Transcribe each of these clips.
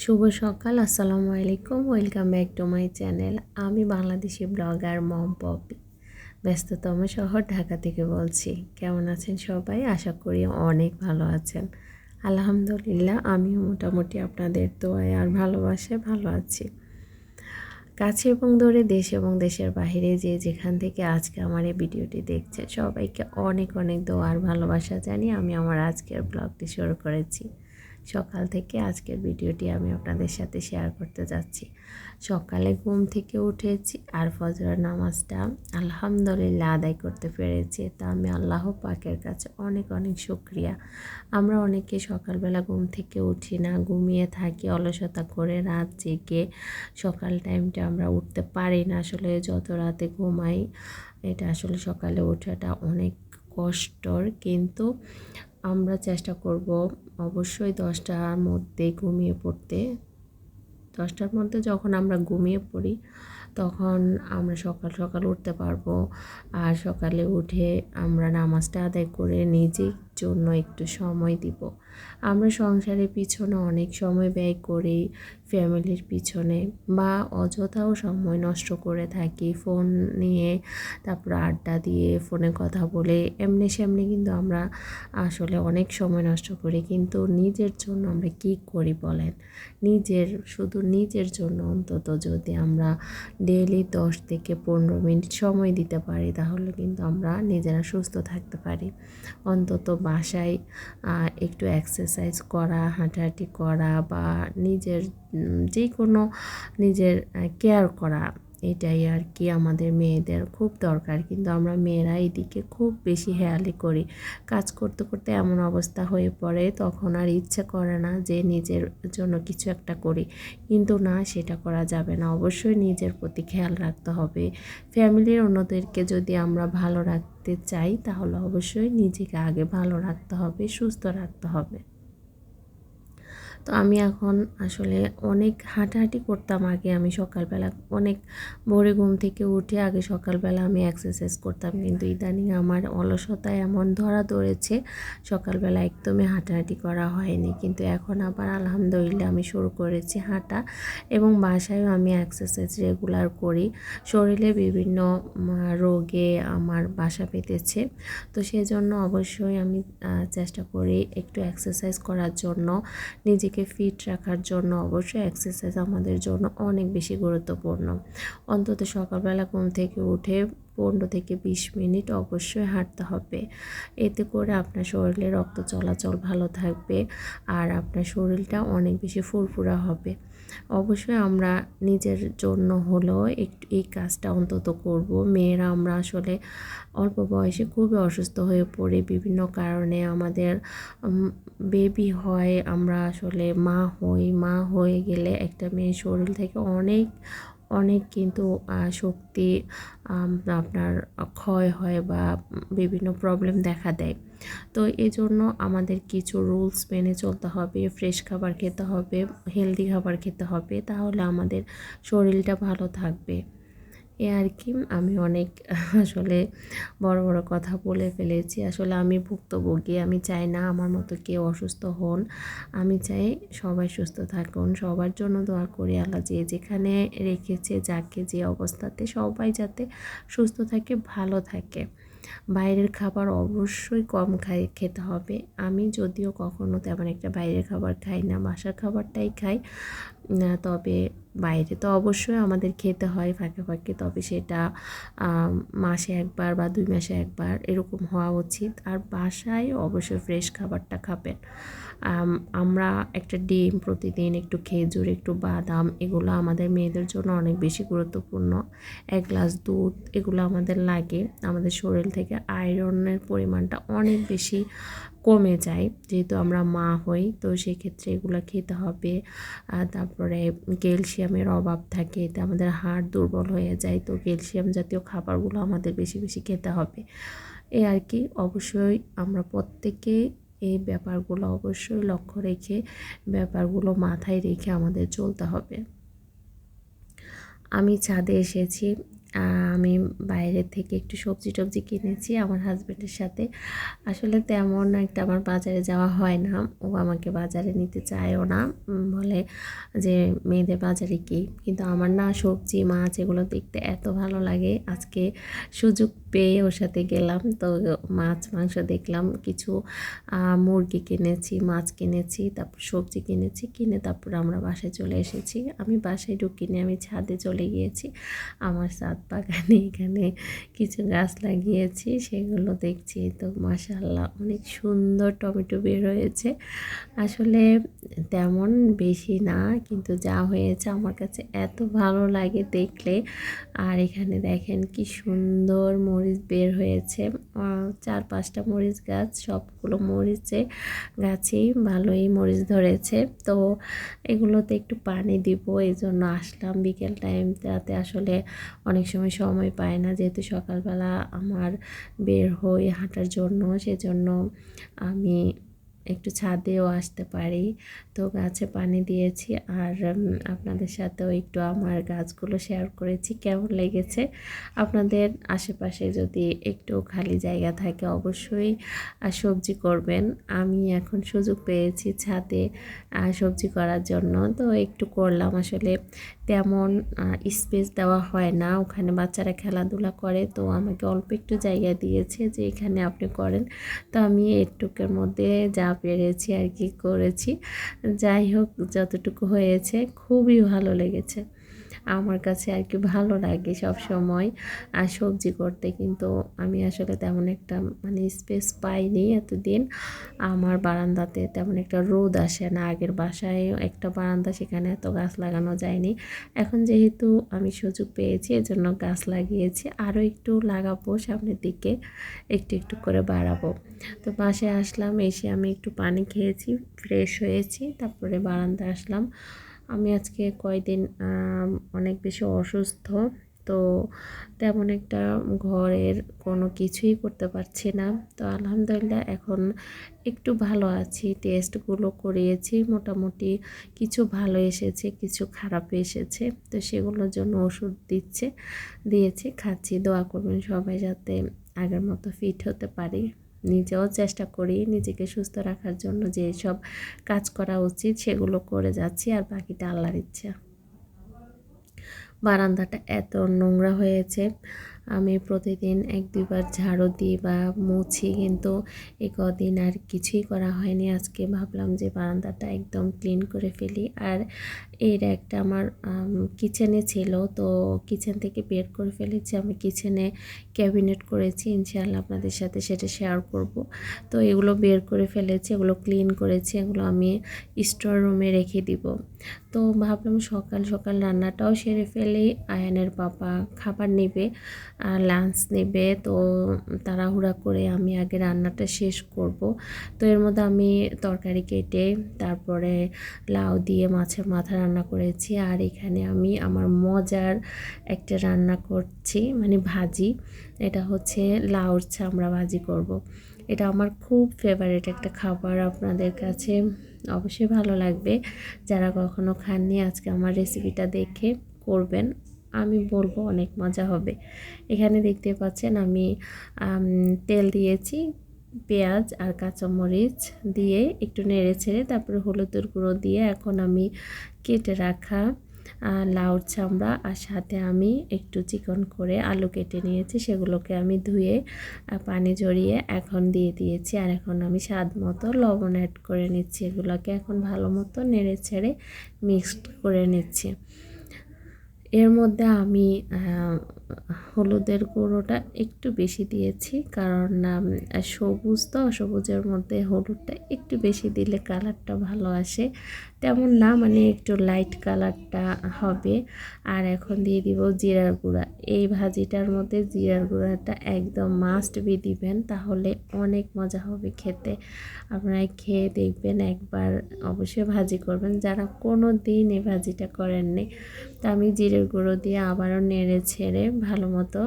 শুভ সকাল, আসসালামু আলাইকুম। Welcome back to my channel. আমি বাংলাদেশি ব্লগার মম পপি, ব্যস্ততম শহর ঢাকা থেকে বলছি। কেমন আছেন সবাই? আশা করি অনেক ভালো আছেন। আলহামদুলিল্লাহ, আমিও মোটামুটি আপনাদের দোয়ায় আর ভালোবাসায় ভালো আছি। কাছে এবং দূরে, দেশ এবং দেশের বাইরে যে যেখান থেকে আজকে আমার এই ভিডিওটি দেখছে, সবাইকে অনেক অনেক দোয়া আর ভালোবাসা জানিয়ে আমি আমার আজকের ব্লগটি শুরু করেছি। সকাল থেকে আজকের ভিডিওটি আমি আপনাদের সাথে শেয়ার করতে যাচ্ছি। সকালে ঘুম থেকে উঠেছি আর ফজরের নামাজটা আলহামদুলিল্লাহ আদায় করতে পেরেছি। তা আমি আল্লাহ পাকের কাছে অনেক অনেক শুকরিয়া। আমরা অনেকে সকালবেলা ঘুম থেকে উঠি না, ঘুমিয়ে থাকি অলসতা করে, রাত জেগে সকাল টাইমটা আমরা উঠতে পারি না। আসলে যত রাতে ঘুমাই, এটা আসলে সকালে ওঠাটা অনেক কষ্টর, কিন্তু আমরা চেষ্টা করব অবশ্যই 10টার মধ্যে ঘুমিয়ে পড়তে। 10টার মধ্যে যখন আমরা ঘুমিয়ে পড়ি তখন আমরা সকাল সকাল উঠতে পারবো। আর সকালে উঠে আমরা নামাজটা আদায় করে নিজের জন্য একটু সময় দিব। আমরা সংসারের পিছনে অনেক সময় ব্যয় করি, ফ্যামিলির পিছনে, বা অযথাও সময় নষ্ট করে থাকি ফোন নিয়ে, তারপর আড্ডা দিয়ে ফোনে কথা বলে এমনি সেমনি, কিন্তু আমরা আসলে অনেক সময় নষ্ট করি। কিন্তু নিজের জন্য আমরা কি করি বলেন? শুধু নিজের জন্য অন্তত যদি আমরা ডেইলি 10 থেকে 15 মিনিট সময় দিতে পারি, তাহলে কিন্তু আমরা নিজেরা সুস্থ থাকতে পারি। অন্তত বাসায় একটু এক্সারসাইজ করা, হাঁটাহাঁটি করা, বা নিজের যে কোনো নিজের কেয়ার করা, এটাই আর কি আমাদের মেয়েদের খুব দরকার। কিন্তু আমরা মেয়েরা এদিকে খুব বেশি হেয়ালি করি। কাজ করতে করতে এমন অবস্থা হয়ে পড়ে, তখন আর ইচ্ছে করে না যে নিজের জন্য কিছু একটা করি। কিন্তু না, সেটা করা যাবে না। অবশ্যই নিজের প্রতি খেয়াল রাখতে হবে। ফ্যামিলির অন্যদেরকে যদি আমরা ভালো রাখতে চাই, তাহলে অবশ্যই নিজেকে আগে ভালো রাখতে হবে, সুস্থ রাখতে হবে। তো আমি এখন আসলে অনেক হাঁটাহাঁটি করতাম আগে। আমি সকালবেলা অনেক ভোরে ঘুম থেকে উঠে আগে সকালবেলা আমি এক্সারসাইজ করতাম, কিন্তু ইদানিং আমার অলসতায় এমন ধরা ধরেছে, সকালবেলা একদমই হাঁটাহাঁটি করা হয়নি। কিন্তু এখন আবার আলহামদুলিল্লাহ আমি শুরু করেছি হাঁটা, এবং বাসায়ও আমি এক্সারসাইজ রেগুলার করি। শরীরে বিভিন্ন রোগে আমার বাসা পেতেছে, তো সেজন্য অবশ্যই আমি চেষ্টা করি একটু এক্সারসাইজ করার জন্য, নিজেকে ফিট রাখার জন্য। অবশ্যই এক্সারসাইজ আমাদের জন্য অনেক বেশি গুরুত্বপূর্ণ। অন্তত সকালবেলা ঘুম থেকে উঠে 15 থেকে 20 মিনিট অবশ্যই হাঁটতে হবে। এতে করে আপনার শরীরে রক্ত চলাচল ভালো থাকবে আর আপনার শরীরটা অনেক বেশি ফুরফুরা হবে। অবশ্যই আমরা নিজের জন্য হলেও একটু এই কাজটা অন্তত করব। মেয়েরা আমরা আসলে অল্প বয়সে খুবই অসুস্থ হয়ে পড়ি বিভিন্ন কারণে। আমাদের বেবি হয়, আমরা আসলে মা হয়ে গেলে একটা মেয়ের শরীর থেকে অনেক অনেক কিন্তু শক্তি আপনার ক্ষয় হয়, বা বিভিন্ন প্রবলেম দেখা দেয়। তো এই জন্য আমাদের কিছু রুলস মেনে চলতে হবে। ফ্রেশ খাবার খেতে হবে, হেলদি খাবার খেতে হবে, তাহলে আমাদের শরীরটা ভালো থাকবে। এ আর কি। আমি অনেক আসলে বড় বড় কথা বলে ফেলেছি। আসলে আমি ভুক্তভোগী, আমি চাই না আমার মতো কেউ অসুস্থ হন। আমি চাই সবাই সুস্থ থাকুন। সবার জন্য দোয়া করি, আল্লাহ যে যেখানে রেখেছে, যাকে যে অবস্থাতে, সবাই যাতে সুস্থ থাকে, ভালো থাকে। বাইরের খাবার অবশ্যই কম খেতে হবে। আমি যদিও কখনো তেমন একটা বাইরের খাবার খাই না, বাসার খাবারটাই খাই না। তবে বাইরে তো অবশ্যই আমাদের খেতে হয় ফাঁকে ফাঁকে, তবে সেটা মাসে একবার বা 2 মাসে একবার এরকম হওয়া উচিত। আর বাসায় অবশ্যই ফ্রেশ খাবারটা খাবেন। আমরা একটা ডিম প্রতিদিন, একটু খেজুর, একটু বাদাম, এগুলো আমাদের মেয়েদের জন্য অনেক বেশি গুরুত্বপূর্ণ। 1 গ্লাস দুধ, এগুলো আমাদের লাগে। আমাদের শরীর থেকে আয়রনের পরিমাণটা অনেক বেশি কমে যায়, যেহেতু আমরা মা হই, তো সেক্ষেত্রে এগুলো খেতে হবে। তারপরে ক্যালসিয়ামের অভাব থাকে, এতে আমাদের হাড় দুর্বল হয়ে যায়, তো ক্যালসিয়াম জাতীয় খাবারগুলো আমাদের বেশি বেশি খেতে হবে। এই আর কি। অবশ্যই আমরা প্রত্যেকে এই ব্যাপারগুলো অবশ্যই লক্ষ্য রেখে, ব্যাপারগুলো মাথায় রেখে আমাদের চলতে হবে। আমি ছাদে এসেছি। আমি বাইরে থেকে একটু সবজি টবজি কিনেছি আমার হাজব্যান্ডের সাথে। আসলে তেমন একটা আমার বাজারে যাওয়া হয় না, ও আমাকে বাজারে নিতে চায়ও না, বলে যে মেয়েদের বাজারে কি। কিন্তু আমার না সবজি মাছ এগুলো দেখতে এত ভালো লাগে, আজকে সুযোগ পেয়ে ওর সাথে গেলাম। তো মাছ মাংস দেখলাম, কিছু মুরগি কিনেছি, মাছ কিনেছি, তারপর সবজি কিনেছি, কিনে তারপর আমরা বাসায় চলে এসেছি। আমি বাসায় ঢুকিনি, আমি ছাদে চলে গিয়েছি। আমার ছাদ বাগানে এখানে কিছু গাছ লাগিয়েছি, সেগুলো দেখছি। তো মাশাআল্লাহ অনেক সুন্দর টমেটো বের হয়েছে। আসলে তেমন বেশি না, কিন্তু যা হয়েছে আমার কাছে এত ভালো লাগে দেখলে। আর এখানে দেখেন কি সুন্দর মরিচ বের হয়েছে, 4-5টা মরিচ গাছ, সবগুলো মরিচে গাছেই ভালোই মরিচ ধরেছে। তো এগুলোতে একটু পানি দিব, এই জন্য আসলাম বিকেল টাইমটাতে। আসলে অনেক সময় সময় পায় না, যেহেতু সকালবেলা আমার বের হই হাঁটার জন্য, সেজন্য আমি একটু ছাদেও আসতে পারি। তো গাছে পানি দিয়েছি, আর আপনাদের সাথেও একটু আমার গাছগুলো শেয়ার করেছি। কেমন লেগেছে? আপনাদের আশেপাশে যদি একটু খালি জায়গা থাকে অবশ্যই সবজি করবেন। আমি এখন সুযোগ পেয়েছি ছাদে সবজি করার জন্য, তো একটু করলাম। আসলে তেমন স্পেস দেওয়া হয় না, ওখানে বাচ্চারা খেলাধুলা করে, তো আমাকে অল্প একটু জায়গা দিয়েছে যে এখানে আপনি করেন। তো আমি এটুকের মধ্যে যা পেরেছি আর কি করেছি। যাই হোক, যতটুকু হয়েছে খুবই ভালো লেগেছে আমার কাছে আর কি। ভালো লাগে সব সময় আর সবজি করতে, কিন্তু আমি আসলে তেমন একটা মানে স্পেস পাইনি এতদিন। আমার বারান্দাতে তেমন একটা রোদ আসে না, আগের বাসায় একটা বারান্দা, সেখানে এত গাছ লাগানো যায়নি। এখন যেহেতু আমি সুযোগ পেয়েছি এজন্য গাছ লাগিয়েছি, আরও একটু লাগাবো সামনের দিকে, একটু একটু করে বাড়াবো। তো বাসায় আসলাম, এসে আমি একটু পানি খেয়েছি, ফ্রেশ হয়েছি, তারপরে বারান্দায় আসলাম। আমি আজকে কয়দিন অনেক বেশি অসুস্থ, তো তেমন একটা ঘরের কোনো কিছুই করতে পারছি না। তো আলহামদুলিল্লাহ এখন একটু ভালো আছি। টেস্টগুলো করিয়েছি, মোটামুটি কিছু ভালো এসেছে, কিছু খারাপ এসেছে। তো সেগুলোর জন্য ওষুধ দিয়েছি, খাচ্ছি। দোয়া করবেন সবাই যাতে আগের মতো ফিট হতে পারি। নিজেও চেষ্টা করি নিজেকে সুস্থ রাখার জন্য, যে সব কাজ করা উচিত সেগুলো করে যাচ্ছি, আর বাকিটা আল্লাহর ইচ্ছা। বারান্দাটা এত নোংরা হয়েছে, আমি প্রতিদিন 1-2 বার ঝাড়ু দিই বা মুছি, কিন্তু এই কদিন আর কিছুই করা হয়নি। আজকে ভাবলাম যে বারান্দাটা একদম ক্লিন করে ফেলি। আর এর একটা আমার কিচেনে ছিল, তো কিচেন থেকে বের করে ফেলেছি। আমি কিচেনে ক্যাবিনেট করেছি, ইনশাআল্লাহ আপনাদের সাথে সেটা শেয়ার করব। তো এগুলো বের করে ফেলেছি, এগুলো ক্লিন করেছি, এগুলো আমি স্টোর রুমে রেখে দিব। তো ভাবলাম সকাল সকাল রান্নাটাও সেরে ফেলি। আয়ানের পাপা খাবার নেবে, লাঞ্চ নেবে, তো তাড়াহুড়া করে আমি আগে রান্নাটা শেষ করব। তো এর মধ্যে আমি তরকারি কেটে তারপরে লাউ দিয়ে মাছের মাথা রান্না করেছি। আর এখানে আমি আমার মজার একটা রান্না করছি, মানে ভাজি। এটা হচ্ছে লাউর চামড়া ভাজি করব। এটা আমার খুব ফেভারিট একটা খাবার, আপনাদের কাছে অবশ্যই ভালো লাগবে। যারা কখনো খাননি আজকে আমার রেসিপিটা দেখে করবেন, আমি বলবো অনেক মজা হবে। এখানে দেখতে পাচ্ছেন আমি তেল দিয়েছি, পেঁয়াজ আর কাঁচামরিচ দিয়ে একটু নেড়ে ছেড়ে তারপরে হলুদের গুঁড়ো দিয়ে এখন আমি কেটে রাখা লাউর চামড়া, আর সাথে আমি একটু চিকন করে আলু কেটে নিয়েছি, সেগুলোকে আমি ধুয়ে পানি ঝরিয়ে এখন দিয়ে দিয়েছি। আর এখন আমি স্বাদ মতো লবণ অ্যাড করে নিচ্ছি, এগুলোকে এখন ভালো মতো নেড়ে ছেড়ে মিক্সড করে নিচ্ছি। এর মধ্যে আমি হলুদের গুঁড়োটা একটু বেশি দিয়েছি, কারণ সবুজ, তো সবুজের মধ্যে হলুদটা একটু বেশি দিলে কালারটা ভালো আসে, তেমন না, মানে একটু লাইট কালারটা হবে। আর এখন দিয়ে দিব জিরার গুঁড়া। এই ভাজিটার মধ্যে জিরার গুঁড়াটা একদম মাস্ট বি দিবেন, তাহলে অনেক মজা হবে খেতে। আপনারা খেয়ে দেখবেন, একবার অবশ্যই ভাজি করবেন যারা কোনো দিন এই ভাজিটা করেননি। তো আমি জিরের গুঁড়ো দিয়ে আবারও নেড়ে ছেড়ে ভালো মতো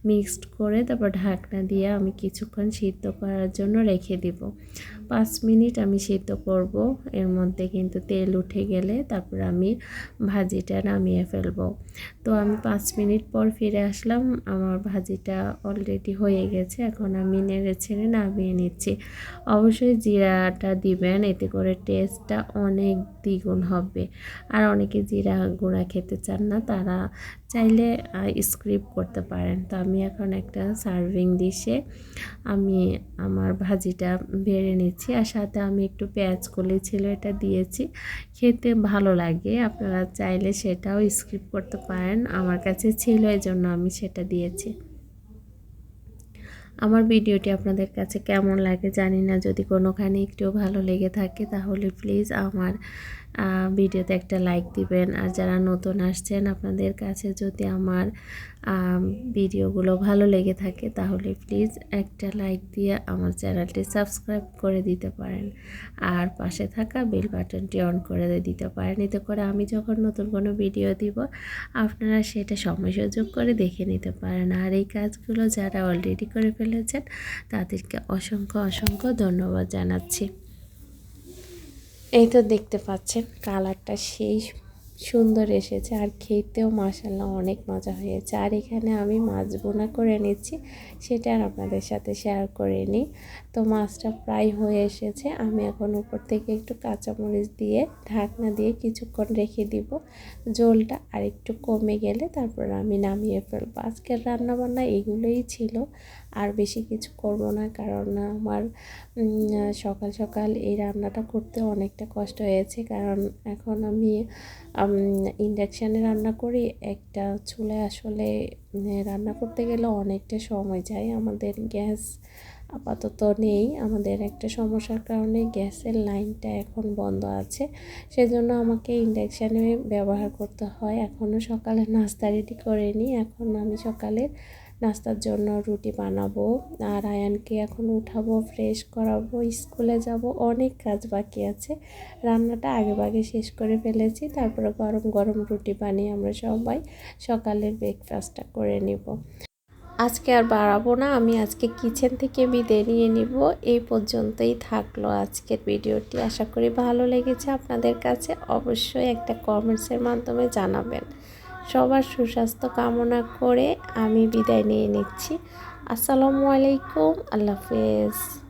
মিক্সড করে তারপর ঢাকনা দিয়ে আমি কিছুক্ষণ সিদ্ধ করার জন্য রেখে দিব। 5 মিনিট আমি সিদ্ধ করব। এর মধ্যে কিন্তু তেল উঠে গেলে তারপর আমি ভাজিটা নামিয়ে ফেলবো। তো আমি 5 মিনিট পর ফিরে আসলাম, আমার ভাজিটা অলরেডি হয়ে গেছে। এখন আমি নেড়ে ছেড়ে নামিয়ে নিচ্ছি। অবশ্যই জিরাটা দিবেন, এতে করে টেস্টটা অনেক দ্বিগুণ হবে। আর অনেকে জিরা গুঁড়া খেতে চান না, তারা চাইলে স্কিপ করতে পারেন। তো আমি এখন একটা সার্ভিং ডিশে আমি আমার ভাজিটা বেড়ে নিচ্ছি, আর সাথে আমি একটু পেঁয়াজ কলি ছিল এটা দিয়েছি। খেতে ভালো লাগে, আপনারা চাইলে সেটাও স্কিপ করতে পারেন। আমার কাছে ছিল এই জন্য আমি সেটা দিয়েছি। আমার ভিডিওটি আপনাদের কাছে কেমন লাগে জানি না, যদি কোনোখানে একটু ভালো লেগে থাকে তাহলে প্লিজ আমার ভিডিওতে একটা লাইক দিবেন। আর যারা নতুন আসছেন, আপনাদের কাছে যদি আমার ভিডিওগুলো ভালো লেগে থাকে তাহলে প্লিজ একটা লাইক দিয়ে আমার চ্যানেলটি সাবস্ক্রাইব করে দিতে পারেন, আর পাশে থাকা বেল বাটনটি অন করে দিতে পারেন। এতে করে আমি যখন নতুন কোনো ভিডিও দিব আপনারা সেটা সময় সুযোগ করে দেখে নিতে পারেন। আর এই কাজগুলো যারা অলরেডি করে ফেলেছেন তাদেরকে অসংখ্য অসংখ্য ধন্যবাদ জানাচ্ছি। এই তো দেখতে পাচ্ছেন কালারটা সেই সুন্দর এসেছে, আর খেতেও মাশাআল্লাহ অনেক মজা হয়েছে। আর এখানে আমি মাছ বোনা করে নিচ্ছি, সেটা আর আপনাদের সাথে শেয়ার করে নিই। তো মাছটা প্রায় হয়ে এসেছে, আমি এখন উপর থেকে একটু কাঁচামরিচ দিয়ে ঢাকনা দিয়ে কিছুক্ষণ রেখে দিব। ঝোলটা আর একটু কমে গেলে তারপর আমি নামিয়ে ফেলবো। আজকের রান্নাবান্না এগুলোই ছিল, আর বেশি কিছু করব না, কারণ আমার সকাল সকাল এই রান্নাটা করতে অনেকটা কষ্ট হয়েছে। কারণ এখন আমি ইন্ডাকশানে রান্না করি, একটা চুলায় আসলে রান্না করতে গেলে অনেকটা সময় যায়। আমাদের গ্যাস আপাতত নেই, আমাদের একটা সমস্যার কারণে গ্যাসের লাইনটা এখন বন্ধ আছে, সেজন্য আমাকে ইন্ডাকশানে ব্যবহার করতে হয়। এখনও সকালে নাস্তা রেডি করে নিই, এখন আমি সকালের নাস্তার জন্য রুটি বানাবো, আর আয়ানকে এখন উঠাবো, ফ্রেশ করাবো, স্কুলে যাব, অনেক কাজ বাকি আছে। রান্নাটা আগে শেষ করে ফেলেছি, তারপরে গরম গরম রুটি বানিয়ে আমরা সবাই সকালের ব্রেকফাস্টটা করে নিব। আজকে আর বাড়াবো না, আমি আজকে কিচেন থেকে বিদায় নিয়ে নিব। এই পর্যন্তই থাকলো আজকের ভিডিওটি। আশা করি ভালো লেগেছে আপনাদের কাছে। অবশ্যই একটা কমেন্টসের মাধ্যমে জানাবেন। সবার সুস্বাস্থ্য কামনা করে আমি বিদায় নিয়ে নিচ্ছি। আসসালামু আলাইকুম, আল্লাহ হাফেজ।